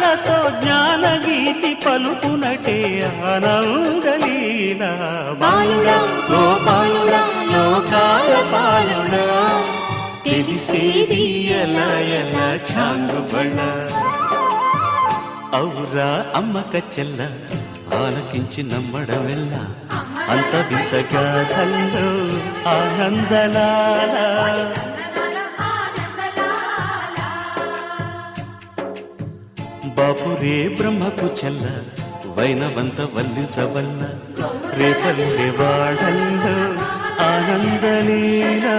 లతో జ్ఞానగీతి పలుకునటే ఆనందలీల బాలుడా గోపాలుడా లోకాల పాలుడా తెలిసేది ఎలా ఎలా చాంగుబళ్ళ ఔరా అమ్మక చెల్ల ఆలకించి నమ్మడమెల్ల అంత వింత గాథల్లో ఆనందలాల బాపురే బ్రహ్మకు చెల్ల వైనవంత వల్లించవల్ల రేపల్లె వాడల్లో ఆనందలీలా